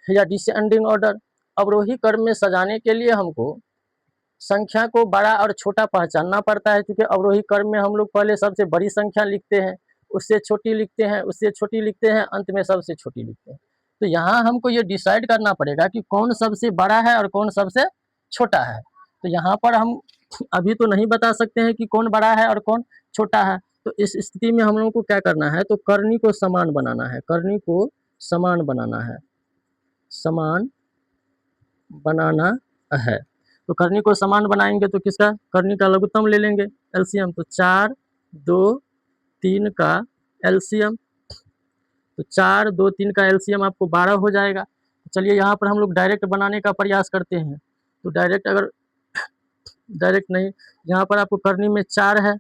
या descending order. अवरोही क्रम में सजाने के लिए हमको संख्या को बड़ा और छोटा पहचानना पड़ता है, क्योंकि अवरोही क्रम में हम लोग पहले सबसे बड़ी संख्या लिखते हैं, उससे छोटी लिखते हैं, उससे छोटी लिखते हैं, अंत में सबसे छोटी लिखते हैं। तो यहाँ हमको ये डिसाइड करना पड़ेगा कि कौन सबसे बड़ा है और कौन सबसे छोटा है। तो यहाँ पर हम अभी तो नहीं बता सकते हैं कि कौन बड़ा है और कौन छोटा है। तो इस स्थिति में हम लोगों को क्या करना है, तो करनी को समान बनाना है, करनी को समान बनाना है, समान बनाना है। तो करनी को समान बनाएंगे तो किसका, करनी का लघुत्तम ले लेंगे एलसीएम। तो 4, 2, 3 का एलसीएम, तो 4, 2, 3 का एलसीएम आपको 12 हो जाएगा। चलिए यहाँ पर हम लोग डायरेक्ट बनाने का प्रयास करते हैं। तो डायरेक्ट अगर डायरेक्ट नहीं, यहाँ पर आपको करनी में 4 है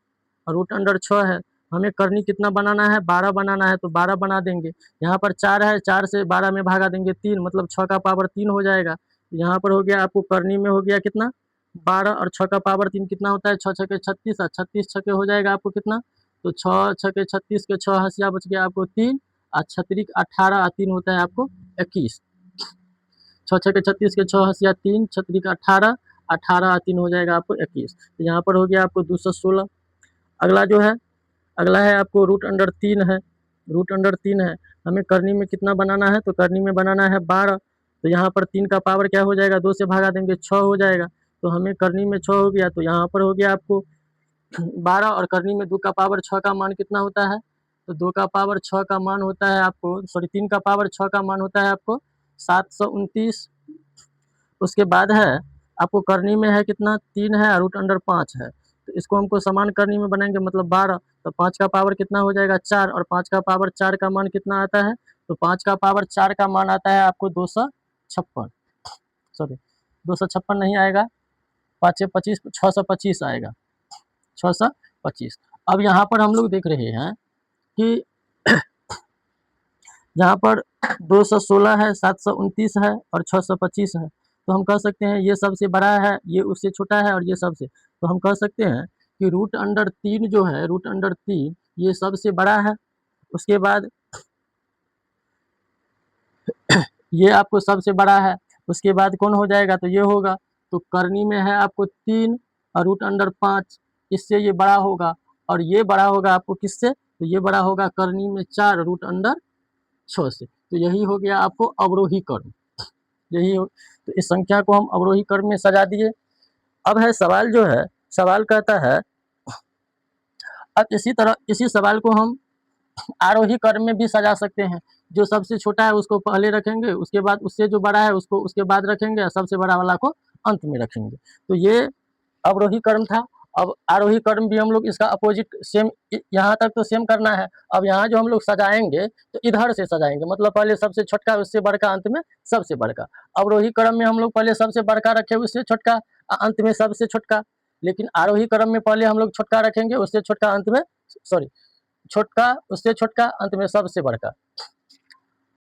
और रूट अंडर 6 है, हमें करनी कितना बनाना है, 12 बनाना है, तो 12 बना देंगे। यहाँ पर 4 है, 4 से 12 में भागा देंगे 3, मतलब 6 का पावर 3 हो जाएगा। यहाँ पर हो गया आपको करनी में हो गया कितना, 12, और 6 का पावर 3 कितना होता है, 6 छके 36, और 36 छके हो जाएगा आपको कितना, तो 6 छके 36 के 6 हंसिया बच गया आपको 3, और 6 18 और 3 होता है आपको 21। 6 छके 36 के 6 हंसिया 3, 6 18, 18 और 3 हो जाएगा आपको 21। तो यहाँ पर हो गया आपको 216। अगला जो है, अगला है आपको रूट अंडर 3 है, रूट अंडर 3 है, हमें करनी में कितना बनाना है, तो करनी में बनाना है 12। तो यहाँ पर 3 का पावर क्या हो जाएगा, 2 से भागा देंगे 6 हो जाएगा। तो हमें करनी में 6 हो गया, तो यहाँ पर हो गया आपको 12, और करनी में 2 का पावर 6 का मान कितना होता है, तो 2 का पावर 6 का मान होता है आपको, सॉरी 3 का पावर 6 का मान होता है आपको 729। उसके बाद है आपको करनी में है कितना, 3 है, रूट अंडर 5 है। तो इसको हमको समान करनी में बनाएंगे, मतलब 12, तो 5 का पावर कितना हो जाएगा 4, और 5 का पावर 4 का मान कितना आता है, तो 5 का पावर 4 का मान आता है आपको 256, सॉरी 256 नहीं आएगा, 5 25, 625 आएगा, 625। अब यहाँ पर हम लोग देख रहे हैं कि जहाँ पर 216 है, 729 है और 625 है, तो हम कह सकते हैं ये सबसे बड़ा है, ये उससे छोटा है, और ये सबसे, तो हम कह सकते हैं कि रूट अंडर 3 जो है, रूट अंडर 3 ये सबसे बड़ा है। उसके बाद ये आपको सबसे बड़ा है, उसके बाद कौन हो जाएगा, तो ये होगा। तो करनी में है आपको 3 और रूट अंडर 5, इससे ये बड़ा होगा, और ये बड़ा होगा आपको किससे, तो ये बड़ा होगा करनी में 4 रूट अंडर 6 से। तो यही हो गया आपको अवरोही क्रम, यही हो। तो इस संख्या को हम अवरोही क्रम में सजा दिए। अब है सवाल जो है, सवाल कहता है, अब इसी तरह इसी सवाल को हम आरोही क्रम में भी सजा सकते हैं। जो सबसे छोटा है उसको पहले रखेंगे, उसके बाद उससे जो बड़ा है उसको उसके बाद रखेंगे, और सबसे बड़ा वाला को अंत में रखेंगे। तो ये अवरोही क्रम था। अब आरोही क्रम भी हम लोग इसका अपोजिट सेम, यहाँ तक तो सेम करना है। अब यहाँ जो हम लोग सजाएंगे तो इधर से सजाएंगे, मतलब पहले सबसे छोटका उससे बड़का, अंत में सबसे बड़का। अवरोही क्रम में हम लोग पहले सबसे बड़का रखे उससे छोटका, अंत में सबसे छोटका। लेकिन आरोही क्रम में पहले हम लोग छोटका रखेंगे, उससे छोटका, अंत में, सॉरी छोटका, उससे छोटका, अंत में सबसे बड़का।